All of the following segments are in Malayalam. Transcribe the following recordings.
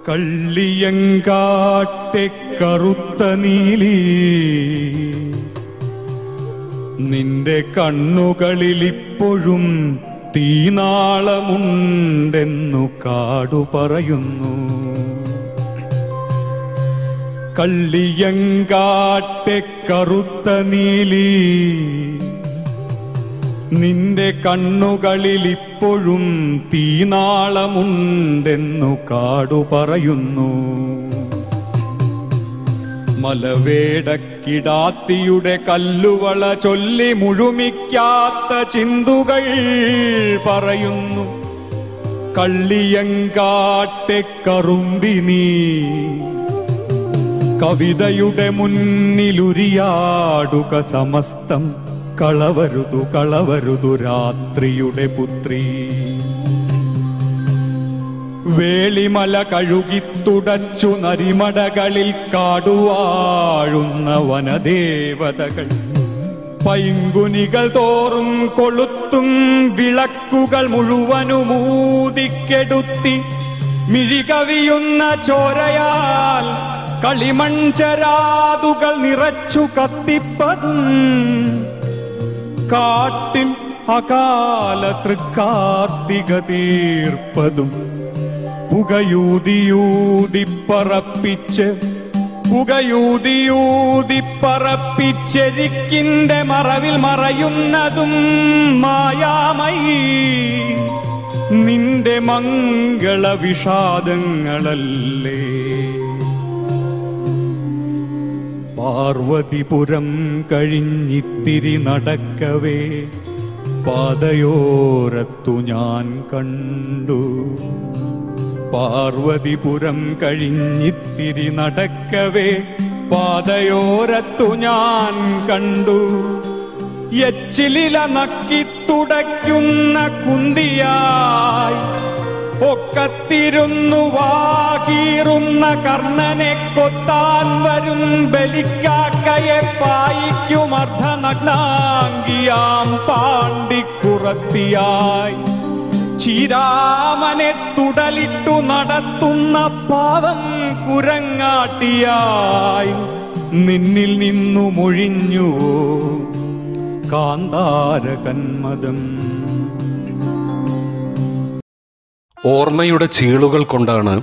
കള്ളിയങ്കാട്ടെ കറുത്ത നീലി നിന്റെ കണ്ണുകളിലിപ്പോഴും തീനാളമുണ്ടെന്നു കാടു പറയുന്നു. കള്ളിയങ്കാട്ടെ കറുത്ത നീലി നിന്റെ കണ്ണുകളിലിപ്പോഴും തീനാളമുണ്ടെന്നു കാടു പറയുന്നു. മലവേടക്കിടാത്തിയുടെ കല്ലുവള ചൊല്ലി മുഴുമിക്കാത്ത ചിന്തുകൾ പറയുന്നു. കള്ളിയങ്കാട്ടെ കറുമ്പിനീ കവിതയുടെ മുന്നിലുരിയാടുക സമസ്തം. കളവരുതു കളവരുതു രാത്രിയുടെ പുത്രി. വേളിമല കഴുകിത്തുടച്ചു നരിമടകളിൽ കാടുവാഴുന്ന വനദേവതകൾ പൈങ്കുനികൾ തോറും കൊളുത്തും വിളക്കുകൾ മുഴുവനുമൂതിക്കെടുത്തി മിഴികവിയുന്ന ചോരയാൽ കളിമൺചരാതുകൾ നിറച്ചു കത്തിപ്പതും കാട്ടിൽ അകാല തൃക്കാർത്തിക തീർപ്പതും പുകയൂതിയൂതിപ്പറപ്പിച്ചെരിക്കിന്റെ മറവിൽ മറയുന്നതും മായാമയി നിന്റെ മംഗള വിഷാദങ്ങളല്ലേ. പാർവതിപുരം കഴിഞ്ഞിത്തിരി നടക്കവേ പാതയോരത്തു ഞാൻ കണ്ടു. പാർവതിപുരം കഴിഞ്ഞിത്തിരി നടക്കവേ പാതയോരത്തു ഞാൻ കണ്ടു. എച്ചിലില നക്കിത്തുടയ്ക്കുന്ന കുന്തിയായി ഒക്കത്തിരുന്നു വാകീറുന്ന കർണനെ കൊത്താൻ വരും ബലിക്കാക്കയെ പായിക്കും അർദ്ധനഗ്നാംഗിയാം പാണ്ടിക്കുറത്തിയായി ചീരാമനെ തുടലിട്ടു നടത്തുന്ന പാവം കുരങ്ങാട്ടിയായി നിന്നിൽ നിന്നു മൊഴിഞ്ഞുവോ കാന്താരകന്മദം. ഓർമ്മയുടെ ചീളുകൾ കൊണ്ടാണ്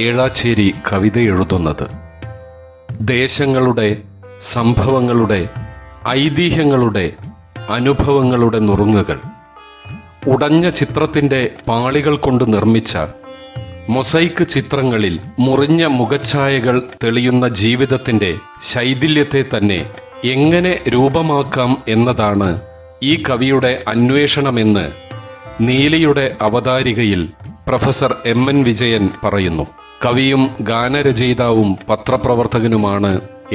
ഏഴാച്ചേരി കവിത എഴുതുന്നത്. ദേശങ്ങളുടെ, സംഭവങ്ങളുടെ, ഐതിഹ്യങ്ങളുടെ, അനുഭവങ്ങളുടെ നുറുങ്ങുകൾ ഉടഞ്ഞ ചിത്രത്തിൻ്റെ പാളികൾ കൊണ്ട് നിർമ്മിച്ച മൊസൈക്ക് ചിത്രങ്ങളിൽ മുറിഞ്ഞ മുഖഛായകൾ തെളിയുന്ന ജീവിതത്തിൻ്റെ ശൈഥില്യത്തെ തന്നെ എങ്ങനെ രൂപമാക്കാം എന്നതാണ് ഈ കവിയുടെ അന്വേഷണമെന്ന് നീലിയുടെ അവതാരികയിൽ പ്രൊഫസർ എം.എൻ. വിജയൻ പറയുന്നു. കവിയും ഗാനരചയിതാവും പത്രപ്രവർത്തകനുമാണ്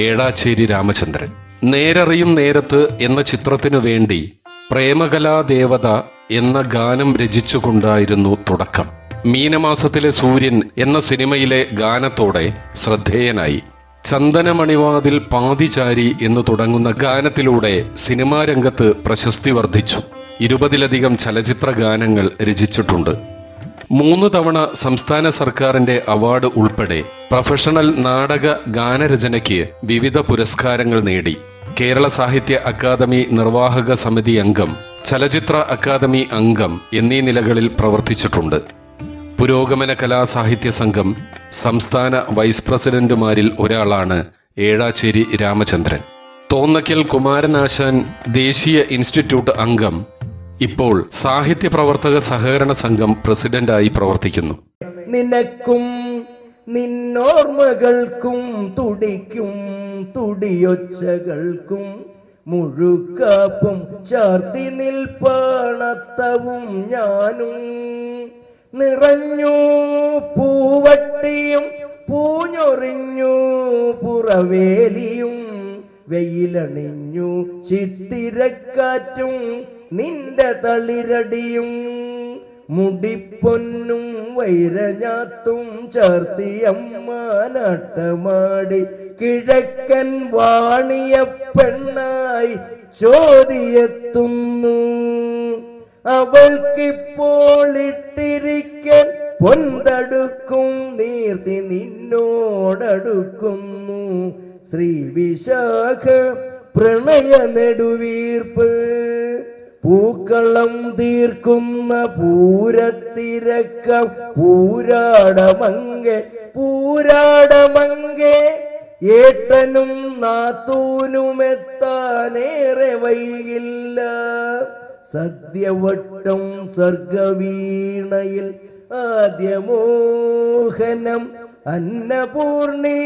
ഏഴാച്ചേരി രാമചന്ദ്രൻ. നേരറിയും നേരത്ത് എന്ന ചിത്രത്തിനു വേണ്ടി പ്രേമകലാദേവത എന്ന ഗാനം രചിച്ചുകൊണ്ടായിരുന്നു തുടക്കം. മീനമാസത്തിലെ സൂര്യൻ എന്ന സിനിമയിലെ ഗാനത്തോടെ ശ്രദ്ധേയനായി. ചന്ദനമണിവാതിൽ പാതിചാരി എന്ന് തുടങ്ങുന്ന ഗാനത്തിലൂടെ സിനിമാ രംഗത്ത് പ്രശസ്തി വർദ്ധിച്ചു. 20-ലധികം ചലച്ചിത്ര ഗാനങ്ങൾ രചിച്ചിട്ടുണ്ട്. 3 തവണ സംസ്ഥാന സർക്കാരിന്റെ അവാർഡ് ഉൾപ്പെടെ പ്രൊഫഷണൽ നാടക ഗാനരചനയ്ക്ക് വിവിധ പുരസ്കാരങ്ങൾ നേടി. കേരള സാഹിത്യ അക്കാദമി നിർവാഹക സമിതി അംഗം, ചലച്ചിത്ര അക്കാദമി അംഗം എന്നീ നിലകളിൽ പ്രവർത്തിച്ചിട്ടുണ്ട്. പുരോഗമന കലാസാഹിത്യ സംഘം സംസ്ഥാന വൈസ് പ്രസിഡന്റുമാരിൽ ഒരാളാണ് ഏഴാച്ചേരി രാമചന്ദ്രൻ. തോന്നയ്ക്കൽ കുമാരനാശാൻ ദേശീയ ഇൻസ്റ്റിറ്റ്യൂട്ട് അംഗം, ഇപ്പോൾ സാഹിത്യ പ്രവർത്തക സഹകരണ സംഘം പ്രസിഡന്റായി പ്രവർത്തിക്കുന്നു. നിനക്കും നിന്നോർമ്മകൾക്കും തുടിക്കും തുടിയൊച്ചകൾക്കും മുഴുക്കാപ്പും ചാർത്തി നിൽപ്പണത്തവും ഞാനും നിറഞ്ഞു പൂവട്ടിയും പൂഞ്ഞൊറിഞ്ഞു പുറവേലിയും വെയിലണിഞ്ഞു ചിത്തിരക്കാറ്റും നിന്റെ തളിരടിയും മുടിപ്പൊന്നും വൈരഞ്ഞാത്തും ചാർത്തിയമ്മാനാട്ടമാടി കിഴക്കൻ വാണിയ പെണ്ണായി ചോദിയെത്തുന്നു. അവൾക്കിപ്പോൾ ഇട്ടിരിക്കാൻ പൊന്തടുക്കും നീർത്തി നിന്നോടടുക്കുന്നു ശ്രീവിശാഖ പ്രണയ നെടുവീർപ്പ് പൂക്കളം തീർക്കുന്ന പൂരത്തിരക്കം പൂരാടമങ്കെ ഏട്ടനും നാത്തൂനുമെത്താനേറെ വൈകില്ല സദ്യവട്ടം സർഗവീണയിൽ ആദ്യമോഹനം അന്നപൂർണി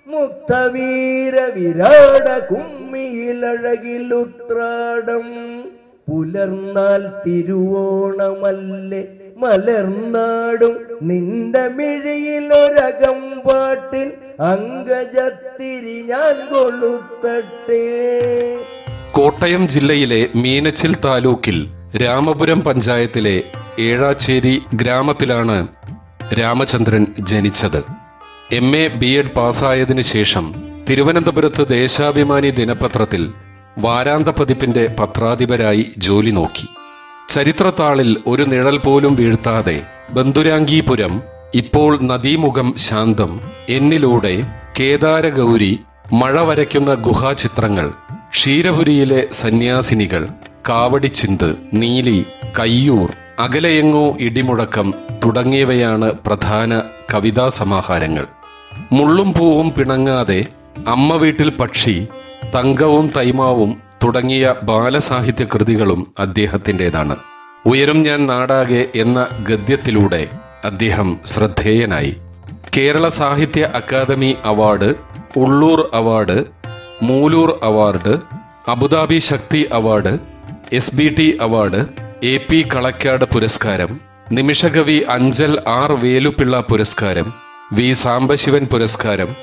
മുക്തവീര വിരാട കുമ്മിയിലഴകിലുത്രാടം പുലർന്നാൽ തിരുവോണമല്ലേ മലർന്നാടും നിന്റെ മിഴിയിലൊരകമ്പാട്ടിൻ അങ്കജത്തിരി ഞാൻ കൊളുത്തട്ടെ. കോട്ടയം ജില്ലയിലെ മീനച്ചിൽ താലൂക്കിൽ രാമപുരം പഞ്ചായത്തിലെ ഏഴാച്ചേരി ഗ്രാമത്തിലാണ് രാമചന്ദ്രൻ ജനിച്ചത്. MA B.Ed പാസ്സായതിനു ശേഷം തിരുവനന്തപുരത്ത് ദേശാഭിമാനി ദിനപത്രത്തിൽ വാരാന്ത പതിപ്പിന്റെ പത്രാധിപരായി ജോലി നോക്കി. ചരിത്രത്താളിൽ ഒരു നിഴൽ പോലും വീഴ്ത്താതെ ബന്ധുരാംഗീപുരം, ഇപ്പോൾ നദീമുഖം ശാന്തം എന്നിലൂടെ കേദാരഗൗരി, മഴ വരയ്ക്കുന്ന ഗുഹാചിത്രങ്ങൾ, ക്ഷീരപുരിയിലെ സന്യാസിനികൾ, കാവടിച്ചിന്ത്, നീലി, കയ്യൂർ, അകലെയെങ്ങോ ഇടിമുഴക്കം തുടങ്ങിയവയാണ് പ്രധാന കവിതാ സമാഹാരങ്ങൾ. മുള്ളും പൂവും പിണങ്ങാതെ, അമ്മ വീട്ടിൽ പക്ഷി, തങ്കവും തൈമാവും തുടങ്ങിയ ബാലസാഹിത്യ കൃതികളും അദ്ദേഹത്തിൻ്റെതാണ്. ഉയരും ഞാൻ നാടാകെ എന്ന ഗദ്യത്തിലൂടെ അദ്ദേഹം ശ്രദ്ധേയനായി. Kerala Sahitya Akademi award, Ulloor award, Mooloor award, Abu Dhabi Sakthi award, SBT award, AP Kalakkad പുരസ്കാരം, നിമിഷകവി അഞ്ചൽ R വേലുപിള്ള പുരസ്കാരം, V സാംബശിവൻ പുരസ്കാരം,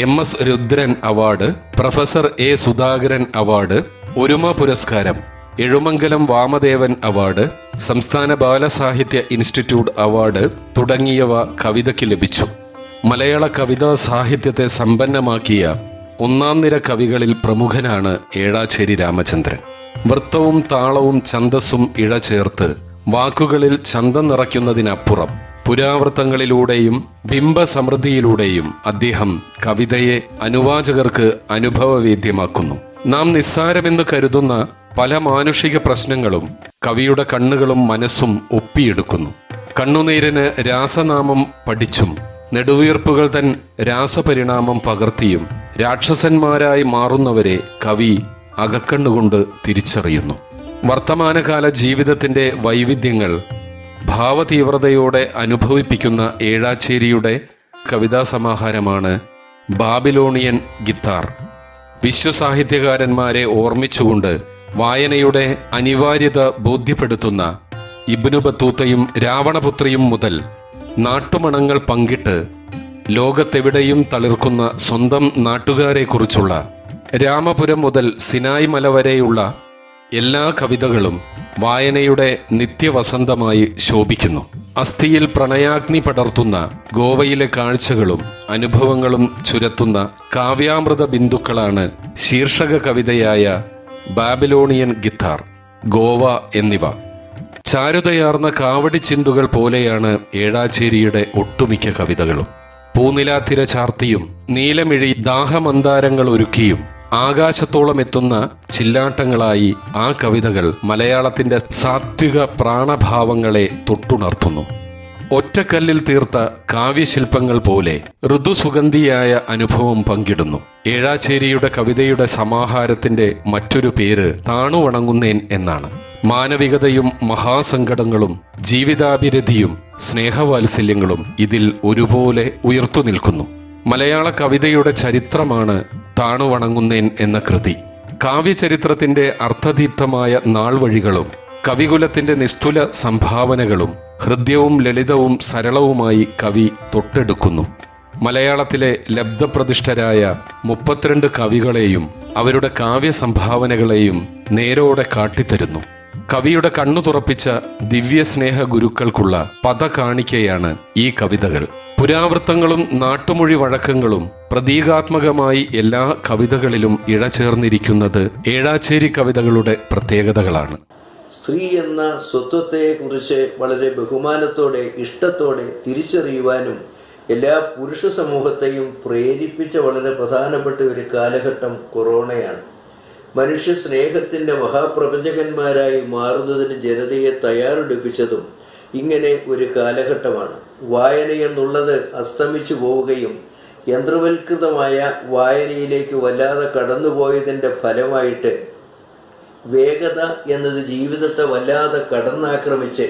MS Rudran award, professor A Sudhakaran award, ഒരുമ പുരസ്കാരം, എഴുമംഗലം വാമദേവൻ അവാർഡ്, സംസ്ഥാന ബാലസാഹിത്യ ഇൻസ്റ്റിറ്റ്യൂട്ട് അവാർഡ് തുടങ്ങിയവ കവിതയ്ക്ക് ലഭിച്ചു. മലയാള കവിതാ സാഹിത്യത്തെ സമ്പന്നമാക്കിയ ഒന്നാം നിര കവികളിൽ പ്രമുഖനാണ് ഏഴാച്ചേരി രാമചന്ദ്രൻ. വൃത്തവും താളവും ഛന്ദസ്സും ഇഴചേർത്ത് വാക്കുകളിൽ ചന്തം നിറയ്ക്കുന്നതിനപ്പുറം പുരാവൃത്തങ്ങളിലൂടെയും ബിംബസമൃദ്ധിയിലൂടെയും അദ്ദേഹം കവിതയെ അനുവാചകർക്ക് അനുഭവവേദ്യമാക്കുന്നു. നാം നിസ്സാരമെന്ന് കരുതുന്ന പല മാനുഷിക പ്രശ്നങ്ങളും കവിയുടെ കണ്ണുകളും മനസ്സും ഒപ്പിയെടുക്കുന്നു. കണ്ണുനീരിന് രാസനാമം പഠിച്ചും നെടുവീർപ്പുകൾ തൻ രാസപരിണാമം പകർത്തിയും രാക്ഷസന്മാരായി മാറുന്നവരെ കവി അകക്കണ്ണുകൊണ്ട് തിരിച്ചറിയുന്നു. വർത്തമാനകാല ജീവിതത്തിന്റെ വൈവിധ്യങ്ങൾ ഭാവതീവ്രതയോടെ അനുഭവിപ്പിക്കുന്ന ഏഴാച്ചേരിയുടെ കവിതാ സമാഹാരമാണ് ബാബിലോണിയൻ ഗിത്താർ. വിശ്വസാഹിത്യകാരന്മാരെ ഓർമ്മിച്ചുകൊണ്ട് വായനയുടെ അനിവാര്യത ബോധ്യപ്പെടുത്തുന്ന ഇബ്നു ബത്തൂത്തയും രാവണപുത്രിയും മുതൽ നാട്ടുമണങ്ങൾ പങ്കിട്ട് ലോകത്തെവിടെയും തളിർക്കുന്ന സ്വന്തം നാട്ടുകാരെക്കുറിച്ചുള്ള രാമപുരം മുതൽ സിനായ് മല വരെയുള്ള എല്ലാ കവിതകളും വായനയുടെ നിത്യവസന്തമായി ശോഭിക്കുന്നു. അസ്ഥിയിൽ പ്രണയാഗ്നി പടർത്തുന്ന ഗോവയിലെ കാഴ്ചകളും അനുഭവങ്ങളും ചുരത്തുന്ന കാവ്യാമൃത ബിന്ദുക്കളാണ് ശീർഷക കവിതയായ ബാബിലോണിയൻ ഗിത്താർ, ഗോവ എന്നിവ. ചാരുതയാർന്ന കാവടി ചിന്തുകൾ പോലെയാണ് ഏഴാച്ചേരിയുടെ ഒട്ടുമിക്ക കവിതകളും. പൂനിലാത്തിര ചാർത്തിയും നീലമിഴി ദാഹമന്താരങ്ങൾ ഒരുക്കിയും ആകാശത്തോളം എത്തുന്ന ചില്ലാട്ടങ്ങളായി ആ കവിതകൾ മലയാളത്തിന്റെ സാത്വിക പ്രാണഭാവങ്ങളെ തൊട്ടുണർത്തുന്നു. ഒറ്റക്കല്ലിൽ തീർത്ത കാവ്യശില്പങ്ങൾ പോലെ ഋതുസുഗന്ധിയായ അനുഭവം പങ്കിടുന്നു. ഏഴാച്ചേരിയുടെ കവിതയുടെ സമാഹാരത്തിന്റെ മറ്റൊരു പേര് താണുവണങ്ങുന്നേൻ എന്നാണ്. മാനവികതയും മഹാസങ്കടങ്ങളും ജീവിതാഭിരതിയും സ്നേഹവാത്സല്യങ്ങളും ഇതിൽ ഒരുപോലെ ഉയർത്തു നിൽക്കുന്നു. മലയാള കവിതയുടെ ചരിത്രമാണ് താണുവണങ്ങുന്നേൻ എന്ന കൃതി. കാവ്യചരിത്രത്തിന്റെ അർത്ഥദീപ്തമായ നാൾവഴികളും കവികുലത്തിന്റെ നിസ്തുല സംഭാവനകളും ഹൃദ്യവും ലളിതവും സരളവുമായി കവി തൊട്ടെടുക്കുന്നു. മലയാളത്തിലെ ലബ്ധപ്രതിഷ്ഠരായ 32 കവികളെയും അവരുടെ കാവ്യ സംഭാവനകളെയും നേരോടെ കാട്ടിത്തരുന്നു. കവിയുടെ കണ്ണു തുറപ്പിച്ച ദിവ്യസ്നേഹ ഗുരുക്കൾക്കുള്ള പദകാണിക്കയാണ് ഈ കവിതകൾ. പുരാവൃത്തങ്ങളും നാട്ടുമൊഴി വഴക്കങ്ങളും പ്രതീകാത്മകമായി എല്ലാ കവിതകളിലും ഇഴചേർന്നിരിക്കുന്നത് ഏഴാച്ചേരി കവിതകളുടെ പ്രത്യേകതകളാണ്. സ്ത്രീ എന്ന സ്വത്വത്തെക്കുറിച്ച് വളരെ ബഹുമാനത്തോടെ ഇഷ്ടത്തോടെ തിരിച്ചറിയുവാനും എല്ലാ പുരുഷ സമൂഹത്തെയും പ്രേരിപ്പിച്ച വളരെ പ്രധാനപ്പെട്ട ഒരു കാലഘട്ടം കൊറോണയാണ്. മനുഷ്യ സ്നേഹത്തിൻ്റെ മഹാപ്രപഞ്ചകന്മാരായി മാറുന്നതിന് ജനതയെ തയ്യാറെടുപ്പിച്ചതും ഇങ്ങനെ ഒരു കാലഘട്ടമാണ്. വായന എന്നുള്ളത് അസ്തമിച്ചു പോവുകയും യന്ത്രവൽകൃതമായ വായനയിലേക്ക് വല്ലാതെ കടന്നുപോയതിൻ്റെ ഫലമായിട്ട് വേഗത എന്നത് ജീവിതത്തെ വല്ലാതെ കടന്നാക്രമിച്ച്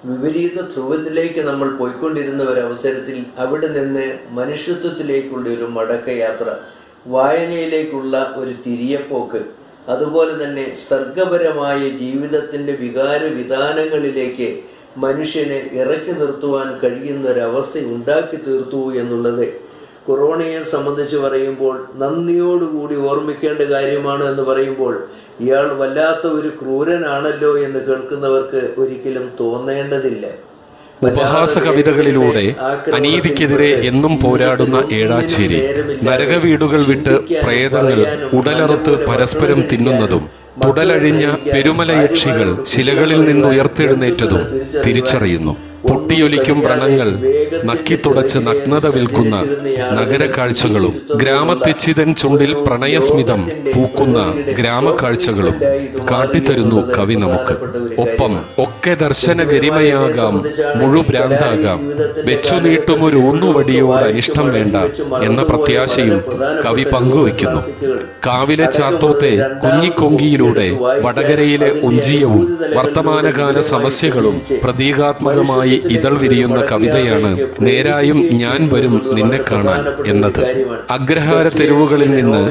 വിപരീത ധ്രുവത്തിലേക്ക് നമ്മൾ പോയിക്കൊണ്ടിരുന്ന ഒരവസരത്തിൽ അവിടെ നിന്ന് മനുഷ്യത്വത്തിലേക്കുള്ള ഒരു മടക്കയാത്ര, വായനയിലേക്കുള്ള ഒരു തിരിയപ്പോക്ക്, അതുപോലെ തന്നെ സർഗപരമായ ജീവിതത്തിൻ്റെ വികാര വിധാനങ്ങളിലേക്ക് മനുഷ്യനെ ഇറക്കി നിർത്തുവാൻ കഴിയുന്ന ഒരവസ്ഥ ഉണ്ടാക്കി തീർത്തു എന്നുള്ളത് കൊറോണയെ സംബന്ധിച്ച് പറയുമ്പോൾ നന്ദിയോടുകൂടി ഓർമ്മിക്കേണ്ട കാര്യമാണ് എന്ന് പറയുമ്പോൾ ഇയാൾ വല്ലാത്ത ഒരു ക്രൂരനാണല്ലോ എന്ന് കേൾക്കുന്നവർക്ക് ഒരിക്കലും തോന്നേണ്ടതില്ല. ഉപഹാസ കവിതകളിലൂടെ അനീതിക്കെതിരെ എന്നും പോരാടുന്ന ഏഴാച്ചേരി നരകവീടുകൾ വിട്ട് പ്രേതങ്ങൾ ഉടലറുത്ത് പരസ്പരം തിന്നുന്നതും തുടലഴിഞ്ഞ പെരുമലയക്ഷികൾ ശിലകളിൽ നിന്നുയർത്തെഴുന്നേറ്റതും തിരിച്ചറിയുന്നു. പൊട്ടിയൊലിക്കും വ്രണങ്ങൾ നക്കിത്തുടച്ച് നഗ്നത വിൽക്കുന്ന നഗരക്കാഴ്ചകളും ഗ്രാമത്തെച്ചിതൻ ചുണ്ടിൽ പ്രണയസ്മിതം പൂക്കുന്ന ഗ്രാമക്കാഴ്ചകളും കാട്ടിത്തരുന്നു കവി നമുക്ക്. ഒപ്പം ഒക്കെ ദർശന ഗരിമയാകാം, മുഴുഭ്രാന്താകാം, വെച്ചു നീട്ടുമൊരു ഊന്നുവടിയോട് അനിഷ്ടം വേണ്ട എന്ന പ്രത്യാശയും കവി പങ്കുവയ്ക്കുന്നു. കാവിലെ ചാത്തോത്തെ കുഞ്ഞിക്കൊങ്കിയിലൂടെ വടകരയിലെ ഉഞ്ചിയവും വർത്തമാനകാല സമസ്യകളും പ്രതീകാത്മകമായി ഇതൾ വിരിയുന്ന കവിതയാണ് നേരായും ഞാൻ വരും നിന്നെ കാണാൻ എന്നത്. അഗ്രഹാര തെരുവുകളിൽ നിന്ന്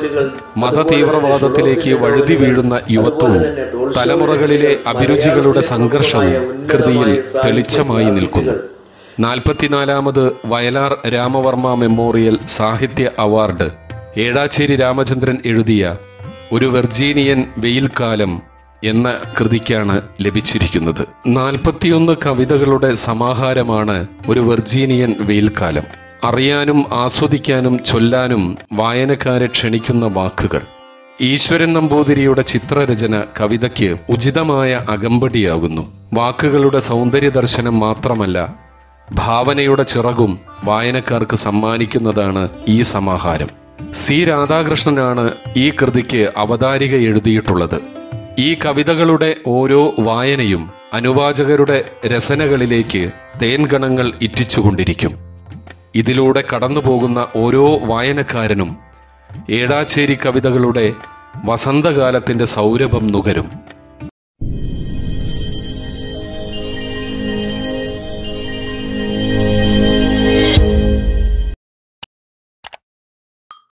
മതതീവ്രവാദത്തിലേക്ക് വഴുതി വീഴുന്ന യുവത്വവും തലമുറകളിലെ അഭിരുചികളുടെ സംഘർഷവും കൃതിയിൽ തെളിച്ചമായി നിൽക്കുന്നു. 44ാമത് വയലാർ രാമവർമ്മ മെമ്മോറിയൽ സാഹിത്യ അവാർഡ് ഏഴാച്ചേരി രാമചന്ദ്രൻ എഴുതിയ ഒരു വെർജീനിയൻ വെയിൽക്കാലം എന്ന കൃതിക്കാണ് ലഭിച്ചിരിക്കുന്നത്. 41 കവിതകളുടെ സമാഹാരമാണ് ഒരു വെർജീനിയൻ വെയിൽക്കാലം. അറിയാനും ആസ്വദിക്കാനും ചൊല്ലാനും വായനക്കാരെ ക്ഷണിക്കുന്ന വാക്കുകൾ. ഈശ്വരൻ നമ്പൂതിരിയുടെ ചിത്രരചന കവിതയ്ക്ക് ഉചിതമായ അകമ്പടിയാകുന്നു. വാക്കുകളുടെ സൗന്ദര്യ ദർശനം മാത്രമല്ല, ഭാവനയുടെ ചിറകും വായനക്കാർക്ക് സമ്മാനിക്കുന്നതാണ് ഈ സമാഹാരം. സി രാധാകൃഷ്ണനാണ് ഈ കൃതിക്ക് അവതാരിക എഴുതിയിട്ടുള്ളത്. ഈ കവിതകളുടെ ഓരോ വായനയും അനുവാചകരുടെ രസനകളിലേക്ക് തേൻഗണങ്ങൾ ഇറ്റിച്ചുകൊണ്ടിരിക്കും. ഇതിലൂടെ കടന്നുപോകുന്ന ഓരോ വായനക്കാരനും ഏഴാച്ചേരി കവിതകളുടെ വസന്തകാലത്തിൻ്റെ സൗരഭം നുകരും.